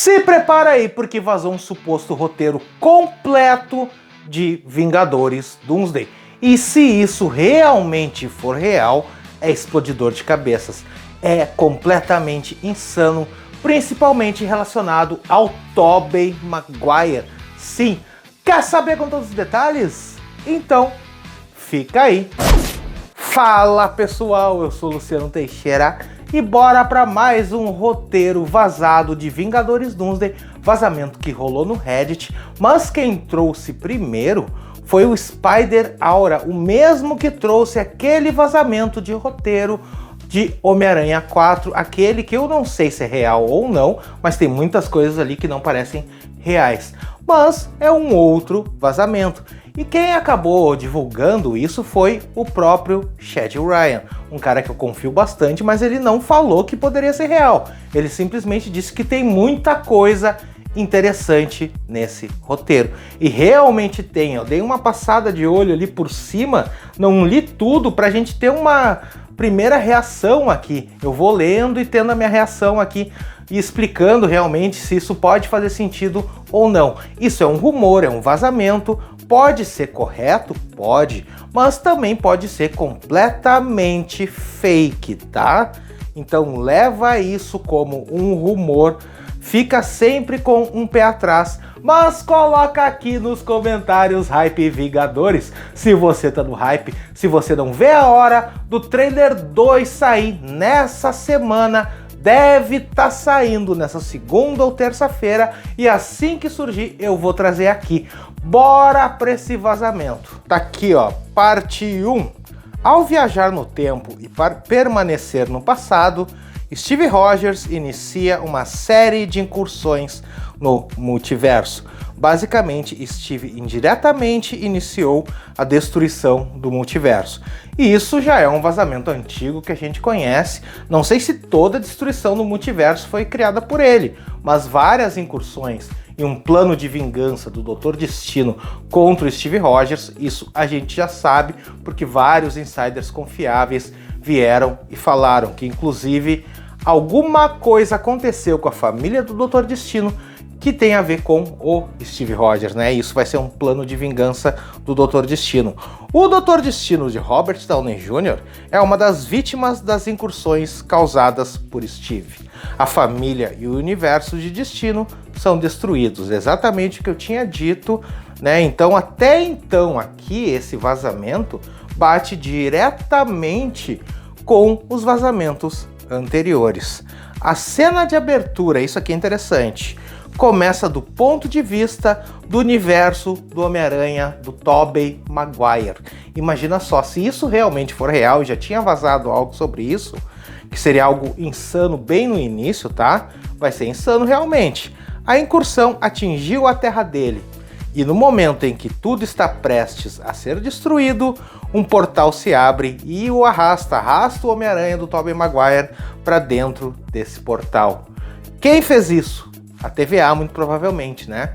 Se prepara aí, porque vazou um suposto roteiro completo de Vingadores Doomsday. E se isso realmente for real, é explodidor de cabeças. É completamente insano, principalmente relacionado ao Tobey Maguire. Sim, quer saber com todos os detalhes? Então, fica aí. Fala pessoal, eu sou Luciano Teixeira e bora para mais um roteiro vazado de Vingadores Doomsday, vazamento que rolou no Reddit, mas quem trouxe primeiro foi o Spider Aura, o mesmo que trouxe aquele vazamento de roteiro de Homem-Aranha 4, aquele que eu não sei se é real ou não, mas tem muitas coisas ali que não parecem reais, mas é um outro vazamento. E quem acabou divulgando isso foi o próprio Chad Ryan, um cara que eu confio bastante, mas ele não falou que poderia ser real. Ele simplesmente disse que tem muita coisa interessante nesse roteiro. E realmente tem, eu dei uma passada de olho ali por cima, não li tudo pra gente ter uma primeira reação aqui. Eu vou lendo e tendo a minha reação aqui e explicando realmente se isso pode fazer sentido ou não. Isso é um rumor, é um vazamento, pode ser correto? Pode, mas também pode ser completamente fake, tá? Então leva isso como um rumor, fica sempre com um pé atrás, mas coloca aqui nos comentários Hype Vingadores se você tá no hype, se você não vê a hora do trailer 2 sair nessa semana. Deve estar saindo nessa segunda ou terça-feira e assim que surgir eu vou trazer aqui. Bora para esse vazamento. Tá aqui ó, parte 1. Ao viajar no tempo e permanecer no passado, Steve Rogers inicia uma série de incursões no multiverso. Basicamente, Steve indiretamente iniciou a destruição do multiverso. E isso já é um vazamento antigo que a gente conhece. Não sei se toda a destruição do multiverso foi criada por ele, mas várias incursões e um plano de vingança do Dr. Destino contra o Steve Rogers, isso a gente já sabe, porque vários insiders confiáveis vieram e falaram que, inclusive, alguma coisa aconteceu com a família do Dr. Destino que tem a ver com o Steve Rogers, né? Isso vai ser um plano de vingança do Dr. Destino. O Dr. Destino de Robert Downey Jr. é uma das vítimas das incursões causadas por Steve. A família e o universo de Destino são destruídos, exatamente o que eu tinha dito, né? Então, até então, aqui, esse vazamento bate diretamente com os vazamentos anteriores. A cena de abertura, isso aqui é interessante, começa do ponto de vista do universo do Homem-Aranha do Tobey Maguire. Imagina só, se isso realmente for real, já tinha vazado algo sobre isso, que seria algo insano bem no início, tá? Vai ser insano realmente. A incursão atingiu a terra dele, e no momento em que tudo está prestes a ser destruído, um portal se abre e o arrasta o Homem-Aranha do Tobey Maguire para dentro desse portal. Quem fez isso? A TVA, muito provavelmente, né?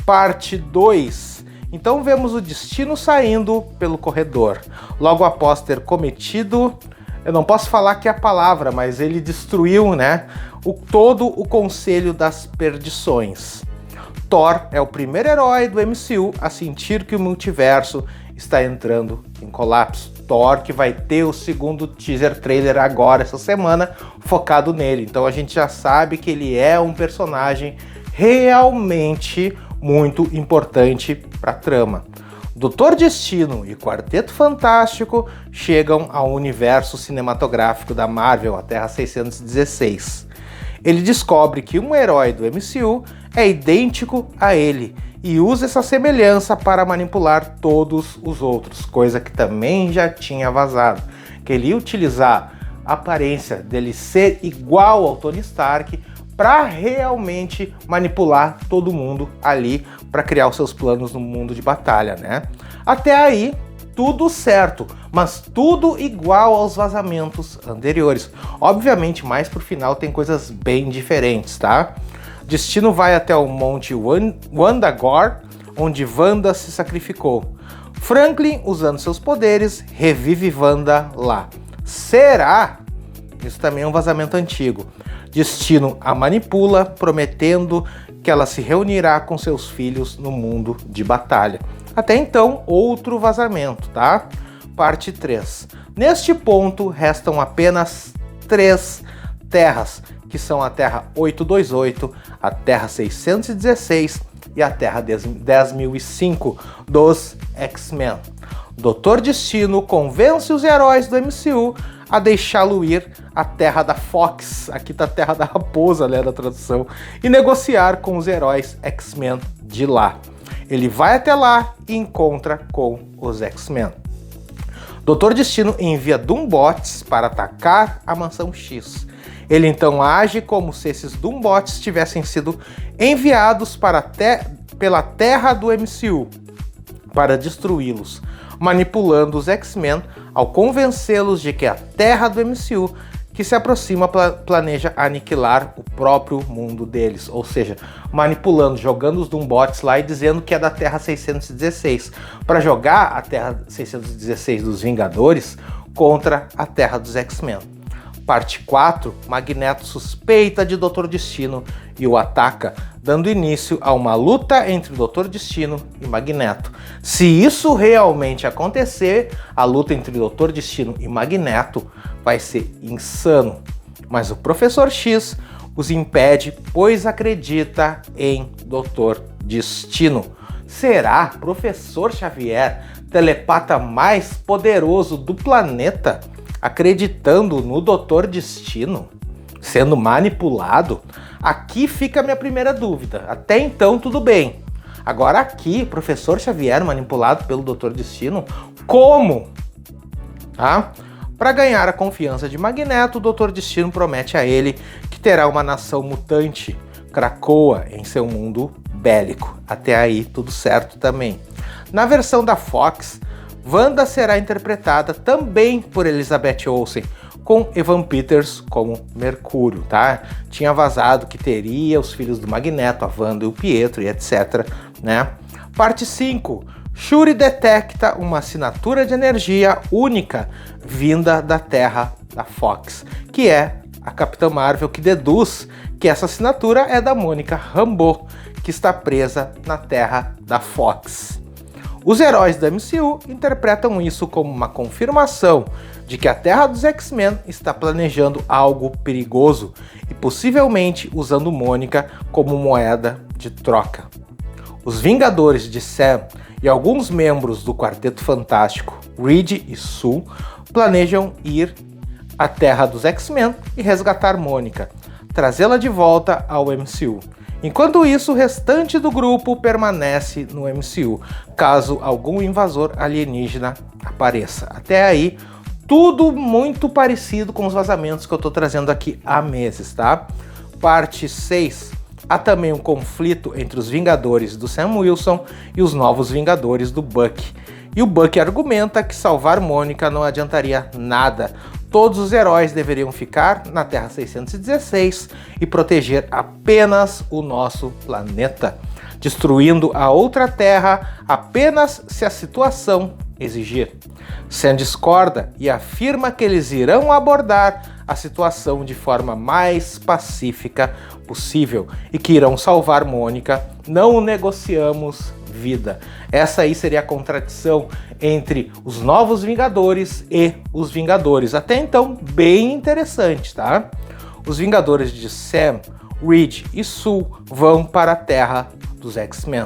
Parte 2. Então vemos o Destino saindo pelo corredor. Logo após ter cometido, eu não posso falar que é a palavra, mas ele destruiu, né, todo o Conselho das Perdições. Thor é o primeiro herói do MCU a sentir que o multiverso está entrando em colapso. Thor que vai ter o segundo teaser trailer agora, essa semana, focado nele. Então a gente já sabe que ele é um personagem realmente muito importante para a trama. Dr. Destino e Quarteto Fantástico chegam ao universo cinematográfico da Marvel, a Terra 616. Ele descobre que um herói do MCU é idêntico a ele e usa essa semelhança para manipular todos os outros, coisa que também já tinha vazado, que ele ia utilizar a aparência dele ser igual ao Tony Stark para realmente manipular todo mundo ali para criar os seus planos no mundo de batalha, né? Até aí, tudo certo, mas tudo igual aos vazamentos anteriores. Obviamente, mais pro final tem coisas bem diferentes, tá? Destino vai até o Monte Wundagore, onde Wanda se sacrificou. Franklin, usando seus poderes, revive Wanda lá. Será isso também é um vazamento antigo. Destino a manipula, prometendo que ela se reunirá com seus filhos no mundo de batalha. Até então, outro vazamento, tá? Parte 3. Neste ponto, restam apenas 3 terras, que são a Terra 828, a Terra 616 e a Terra 10.005 dos X-Men. Dr. Destino convence os heróis do MCU a deixá-lo ir à Terra da Fox, aqui tá a Terra da Raposa, né, da tradução, e negociar com os heróis X-Men de lá. Ele vai até lá e encontra com os X-Men. Dr. Destino envia Doombots para atacar a Mansão X. Ele então age como se esses Doombots tivessem sido enviados pela Terra do MCU para destruí-los, manipulando os X-Men ao convencê-los de que a Terra do MCU que se aproxima planeja aniquilar o próprio mundo deles, ou seja, manipulando, jogando os Doombots lá e dizendo que é da Terra 616, para jogar a Terra 616 dos Vingadores contra a Terra dos X-Men. Parte 4, Magneto suspeita de Dr. Destino e o ataca, dando início a uma luta entre Dr. Destino e Magneto. Se isso realmente acontecer, a luta entre Dr. Destino e Magneto vai ser insano. Mas o Professor X os impede, pois acredita em Dr. Destino. Será Professor Xavier, telepata mais poderoso do planeta, acreditando no Dr. Destino, sendo manipulado? Aqui fica a minha primeira dúvida. Até então, tudo bem. Agora aqui, Professor Xavier manipulado pelo Dr. Destino, como? Tá? Para ganhar a confiança de Magneto, o Dr. Destino promete a ele que terá uma nação mutante, Krakoa, em seu mundo bélico. Até aí, tudo certo também. Na versão da Fox, Wanda será interpretada também por Elizabeth Olsen, com Evan Peters como Mercúrio, tá? Tinha vazado que teria os filhos do Magneto, a Wanda e o Pietro e etc, né? Parte 5. Shuri detecta uma assinatura de energia única vinda da Terra da Fox, que é a Capitã Marvel, que deduz que essa assinatura é da Mônica Rambeau, que está presa na Terra da Fox. Os heróis da MCU interpretam isso como uma confirmação de que a Terra dos X-Men está planejando algo perigoso e possivelmente usando Mônica como moeda de troca. Os Vingadores de Sam e alguns membros do Quarteto Fantástico, Reed e Sue, planejam ir à Terra dos X-Men e resgatar Mônica, trazê-la de volta ao MCU. Enquanto isso, o restante do grupo permanece no MCU, caso algum invasor alienígena apareça. Até aí, tudo muito parecido com os vazamentos que eu estou trazendo aqui há meses, tá? Parte 6. Há também um conflito entre os Vingadores do Sam Wilson e os novos Vingadores do Buck. E o Buck argumenta que salvar Mônica não adiantaria nada. Todos os heróis deveriam ficar na Terra 616 e proteger apenas o nosso planeta, destruindo a outra Terra apenas se a situação exigir. Sam discorda e afirma que eles irão abordar a situação de forma mais pacífica possível e que irão salvar Mônica. Não negociamos vida. Essa aí seria a contradição entre os novos Vingadores e os Vingadores. Até então, bem interessante, tá? Os Vingadores de Sam, Reed e Sue vão para a Terra dos X-Men.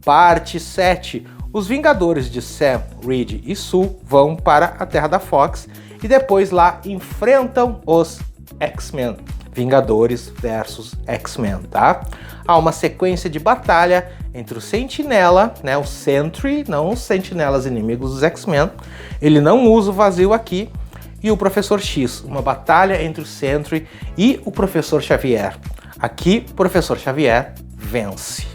Parte 7. Os Vingadores de Sam, Reed e Sue vão para a Terra da Fox e depois lá enfrentam os X-Men. Vingadores versus X-Men, tá? Há uma sequência de batalha entre o Sentinela, né, o Sentry, não os Sentinelas inimigos dos X-Men, ele não usa o vazio aqui, e o Professor X, uma batalha entre o Sentry e o Professor Xavier. Aqui, o Professor Xavier vence.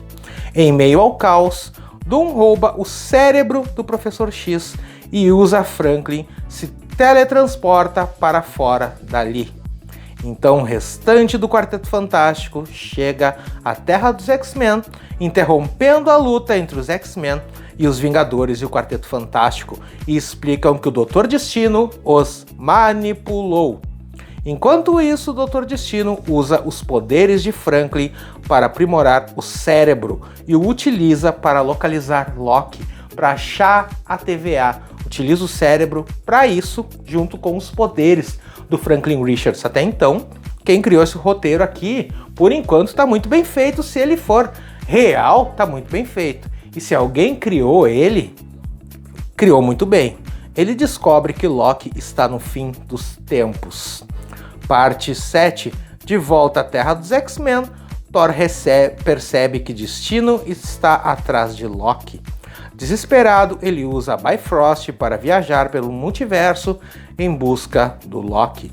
Em meio ao caos, Doom rouba o cérebro do Professor X e usa Franklin se teletransporta para fora dali. Então o restante do Quarteto Fantástico chega à Terra dos X-Men, interrompendo a luta entre os X-Men e os Vingadores e o Quarteto Fantástico, e explicam que o Dr. Destino os manipulou. Enquanto isso, o Dr. Destino usa os poderes de Franklin para aprimorar o cérebro e o utiliza para localizar Loki, para achar a TVA. Utiliza o cérebro para isso, junto com os poderes do Franklin Richards. Até então, quem criou esse roteiro aqui, por enquanto, está muito bem feito. Se ele for real, está muito bem feito. E se alguém criou ele, criou muito bem. Ele descobre que Loki está no fim dos tempos. Parte 7. De volta à Terra dos X-Men, Thor percebe que Destino está atrás de Loki. Desesperado, ele usa a Bifrost para viajar pelo multiverso em busca do Loki.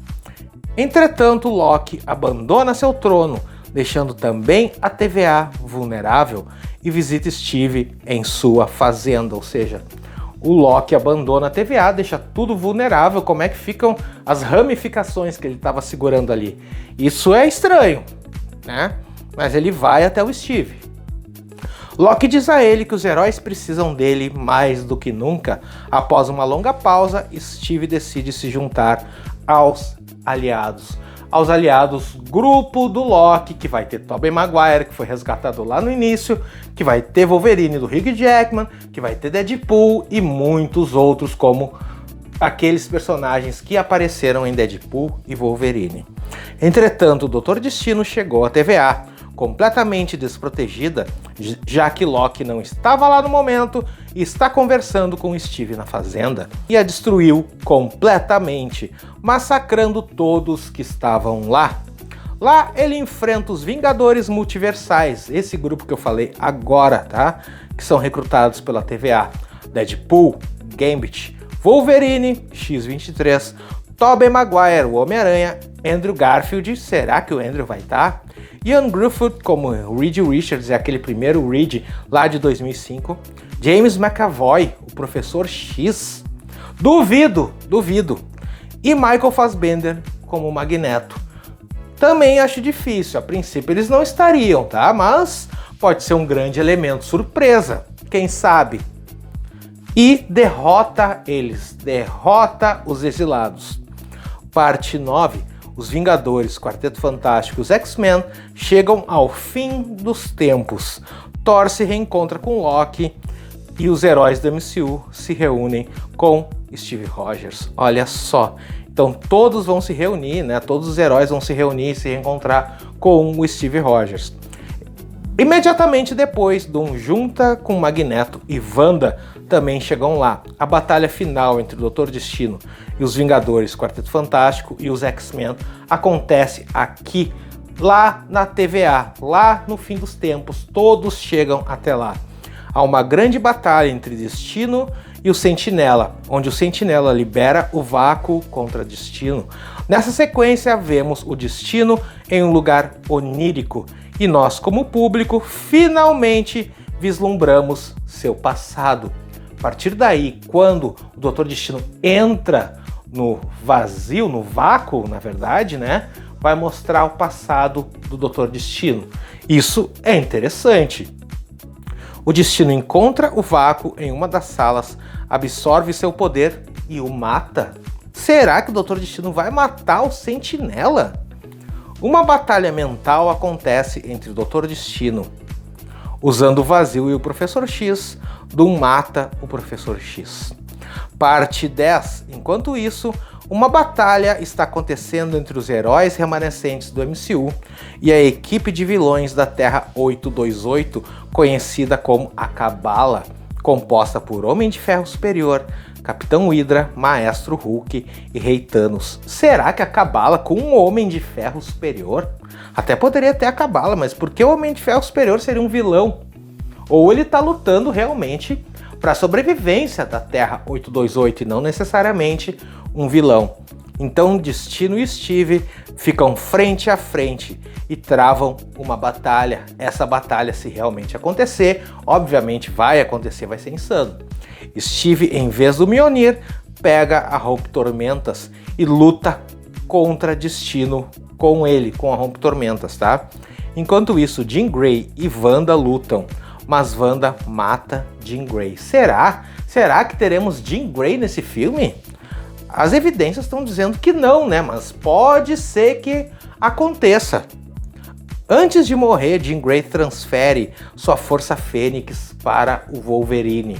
Entretanto, Loki abandona seu trono, deixando também a TVA vulnerável e visita Steve em sua fazenda, ou seja, o Loki abandona a TVA, deixa tudo vulnerável. Como é que ficam as ramificações que ele estava segurando ali? Isso é estranho, né? Mas ele vai até o Steve. Loki diz a ele que os heróis precisam dele mais do que nunca. Após uma longa pausa, Steve decide se juntar aos aliados. Aos aliados, grupo do Loki, que vai ter Tobey Maguire, que foi resgatado lá no início, que vai ter Wolverine do Hugh Jackman, que vai ter Deadpool e muitos outros, como aqueles personagens que apareceram em Deadpool e Wolverine. Entretanto, o Dr. Destino chegou à TVA, completamente desprotegida, já que Loki não estava lá no momento e está conversando com Steve na fazenda, e a destruiu completamente, massacrando todos que estavam lá. Lá ele enfrenta os Vingadores Multiversais, esse grupo que eu falei agora, tá? Que são recrutados pela TVA. Deadpool, Gambit, Wolverine, X-23, Tobey Maguire, o Homem-Aranha, Andrew Garfield, será que o Andrew vai estar? Ian Gruffudd como Reed Richards, é aquele primeiro Reed lá de 2005. James McAvoy, o Professor X. Duvido. E Michael Fassbender como Magneto. Também acho difícil, a princípio eles não estariam, tá? Mas pode ser um grande elemento surpresa, quem sabe? E derrota eles, derrota os exilados. Parte 9. Os Vingadores, Quarteto Fantástico e os X-Men chegam ao fim dos tempos. Thor se reencontra com Loki e os heróis do MCU se reúnem com Steve Rogers. Olha só, então todos vão se reunir, né? Todos os heróis vão se reunir e se reencontrar com o Steve Rogers. Imediatamente depois, Doom junta com Magneto e Wanda também chegam lá. A batalha final entre o Dr. Destino e os Vingadores, Quarteto Fantástico e os X-Men acontece aqui, lá na TVA, lá no fim dos tempos. Todos chegam até lá. Há uma grande batalha entre Destino e o Sentinela, onde o Sentinela libera o vácuo contra Destino. Nessa sequência, vemos o Destino em um lugar onírico e nós, como público, finalmente vislumbramos seu passado. A partir daí, quando o Dr. Destino entra no vazio, no vácuo, na verdade, né, vai mostrar o passado do Dr. Destino. Isso é interessante. O Destino encontra o vácuo em uma das salas, absorve seu poder e o mata. Será que o Dr. Destino vai matar o Sentinela? Uma batalha mental acontece entre o Dr. Destino, usando o vazio, e o Professor X. Doom mata o Professor X. Parte 10. Enquanto isso, uma batalha está acontecendo entre os heróis remanescentes do MCU e a equipe de vilões da Terra 828, conhecida como a Cabala, composta por Homem de Ferro Superior, Capitão Hydra, Maestro Hulk e Rei Thanos. Será que a Cabala com um Homem de Ferro Superior? Até poderia ter a Cabala, mas por que o Homem de Ferro Superior seria um vilão? Ou ele está lutando realmente para a sobrevivência da Terra 828 e não necessariamente um vilão. Então Destino e Steve ficam frente a frente e travam uma batalha. Essa batalha, se realmente acontecer, obviamente vai acontecer, vai ser insano. Steve, em vez do Mjolnir, pega a Rompe-Tormentas e luta contra Destino com ele, com a Rompe-Tormentas, tá? Enquanto isso, Jean Grey e Wanda lutam, mas Wanda mata Jean Grey. Será? Será que teremos Jean Grey nesse filme? as evidências estão dizendo que não, né? Mas pode ser que aconteça. Antes de morrer, Jean Grey transfere sua Força Fênix para o Wolverine.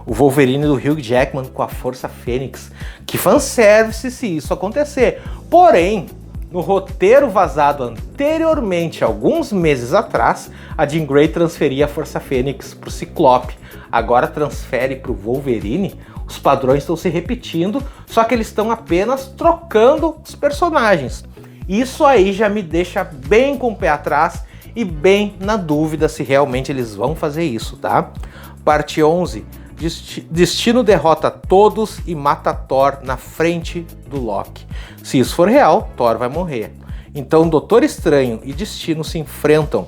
O Wolverine do Hugh Jackman com a Força Fênix. Que fanservice se isso acontecer. Porém, no roteiro vazado anteriormente, alguns meses atrás, a Jean Grey transferia a Força Fênix para o Ciclope. Agora transfere para o Wolverine. Os padrões estão se repetindo, só que eles estão apenas trocando os personagens. Isso aí já me deixa bem com o pé atrás e bem na dúvida se realmente eles vão fazer isso, tá? Parte 11. Destino derrota todos e mata Thor na frente do Loki. Se isso for real, Thor vai morrer. Então Doutor Estranho e Destino se enfrentam.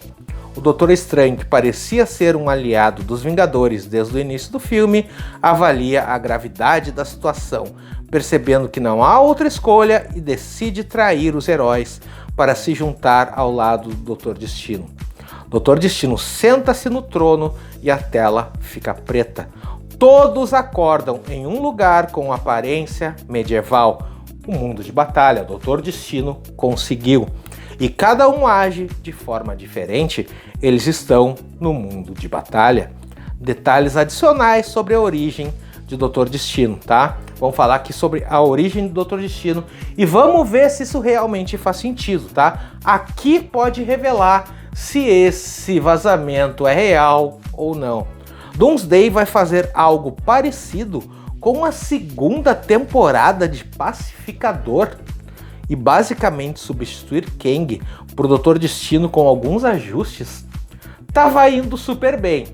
O Doutor Estranho, que parecia ser um aliado dos Vingadores desde o início do filme, avalia a gravidade da situação, percebendo que não há outra escolha e decide trair os heróis para se juntar ao lado do Doutor Destino. Doutor Destino senta-se no trono e a tela fica preta. Todos acordam em um lugar com aparência medieval. O mundo de batalha, Doutor Destino conseguiu. E cada um age de forma diferente, eles estão no mundo de batalha. Detalhes adicionais sobre a origem de Doutor Destino, tá? Vamos falar aqui sobre a origem do Doutor Destino e vamos ver se isso realmente faz sentido, tá? Aqui pode revelar se esse vazamento é real ou não. Doomsday vai fazer algo parecido com a segunda temporada de Pacificador e basicamente substituir Kang por Doutor Destino com alguns ajustes. Tava indo super bem,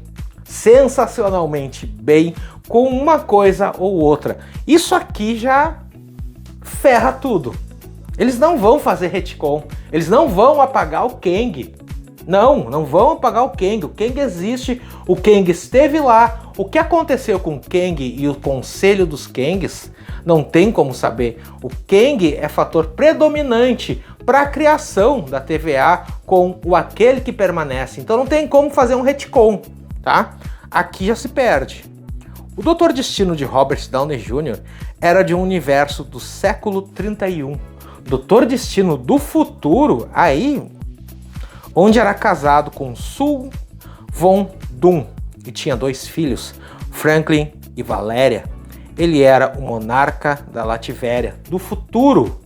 sensacionalmente bem, com uma coisa ou outra. Isso aqui já ferra tudo. Eles não vão fazer retcon, eles não vão apagar o Kang. Não vão apagar o Kang. O Kang existe, o Kang esteve lá. O que aconteceu com o Kang e o Conselho dos Kangs, não tem como saber. O Kang é fator predominante para a criação da TVA com o Aquele que Permanece. Então não tem como fazer um retcon, tá? Aqui já se perde. O Doutor Destino de Robert Downey Jr. era de um universo do século 31. Doutor Destino do futuro, aí, onde era casado com Sue Von Doom e tinha 2 filhos, Franklin e Valéria. Ele era o monarca da Lativéria do futuro.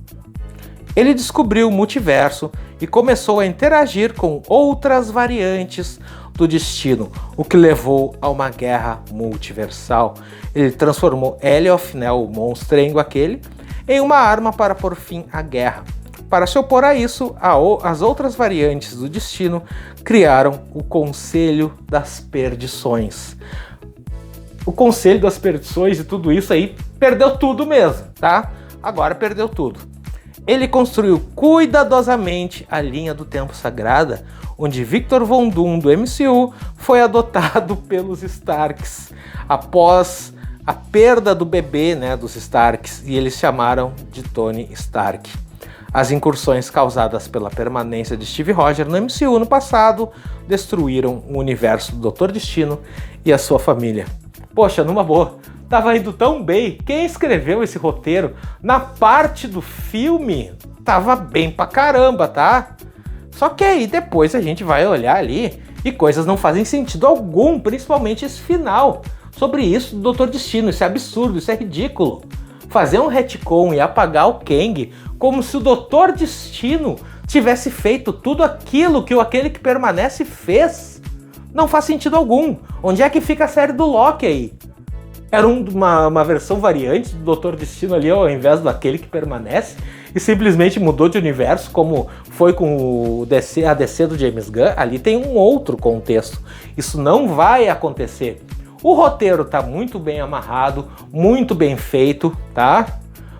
Ele descobriu o multiverso e começou a interagir com outras variantes do destino, o que levou a uma guerra multiversal. Ele transformou Elioth, né, o monstrengo aquele, em uma arma para pôr fim à guerra. Para se opor a isso, as outras variantes do destino criaram o Conselho das Perdições. O Conselho das Perdições e tudo isso aí perdeu tudo mesmo, tá? Agora perdeu tudo. Ele construiu cuidadosamente a linha do tempo sagrada, onde Victor Von Doom do MCU foi adotado pelos Starks após a perda do bebê, né, dos Starks, e eles chamaram de Tony Stark. As incursões causadas pela permanência de Steve Rogers no MCU no passado destruíram o universo do Doutor Destino e a sua família. Poxa, numa boa, tava indo tão bem. Quem escreveu esse roteiro na parte do filme tava bem pra caramba, tá? Só que aí depois a gente vai olhar ali e coisas não fazem sentido algum, principalmente esse final. Sobre isso do Doutor Destino, isso é absurdo, isso é ridículo. Fazer um retcon e apagar o Kang como se o Doutor Destino tivesse feito tudo aquilo que Aquele que Permanece fez. Não faz sentido algum. Onde é que fica a série do Loki aí? Era uma versão variante do Doutor Destino ali ao invés do Aquele que Permanece e simplesmente mudou de universo, como foi com a DC do James Gunn. Ali tem um outro contexto. Isso não vai acontecer. O roteiro tá muito bem amarrado, muito bem feito, tá?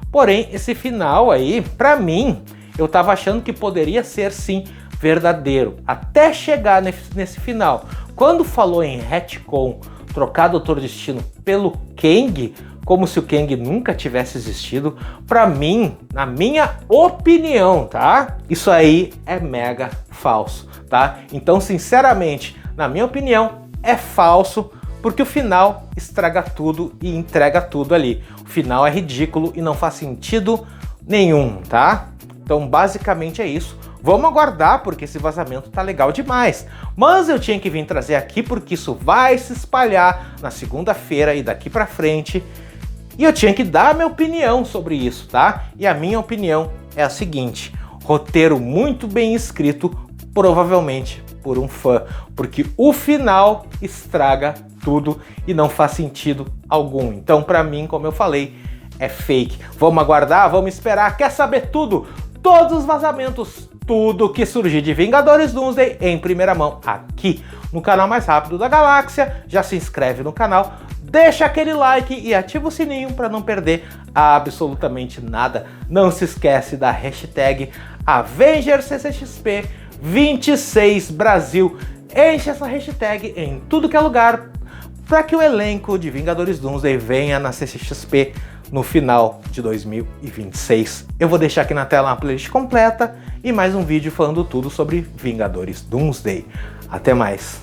Porém, esse final aí, pra mim, eu tava achando que poderia ser sim verdadeiro, até chegar nesse final. Quando falou em retcon, trocar Doutor Destino pelo Kang, como se o Kang nunca tivesse existido, pra mim, na minha opinião, tá? Isso aí é mega falso, tá? Então, sinceramente, na minha opinião, é falso. Porque o final estraga tudo e entrega tudo ali. O final é ridículo e não faz sentido nenhum, tá? Então basicamente é isso. Vamos aguardar porque esse vazamento tá legal demais. Mas eu tinha que vir trazer aqui porque isso vai se espalhar na segunda-feira e daqui pra frente. E eu tinha que dar a minha opinião sobre isso, tá? E a minha opinião é a seguinte: roteiro muito bem escrito, provavelmente por um fã, porque o final estraga tudo e não faz sentido algum. Então, pra mim, como eu falei, é fake. Vamos aguardar, vamos esperar. Quer saber tudo? Todos os vazamentos, tudo que surgir de Vingadores Doomsday em primeira mão aqui no canal mais rápido da galáxia. Já se inscreve no canal, deixa aquele like e ativa o sininho para não perder absolutamente nada. Não se esquece da hashtag AvengerCCXP26Brasil. Enche essa hashtag em tudo que é lugar para que o elenco de Vingadores Doomsday venha na CCXP no final de 2026. Eu vou deixar aqui na tela uma playlist completa e mais um vídeo falando tudo sobre Vingadores Doomsday. Até mais!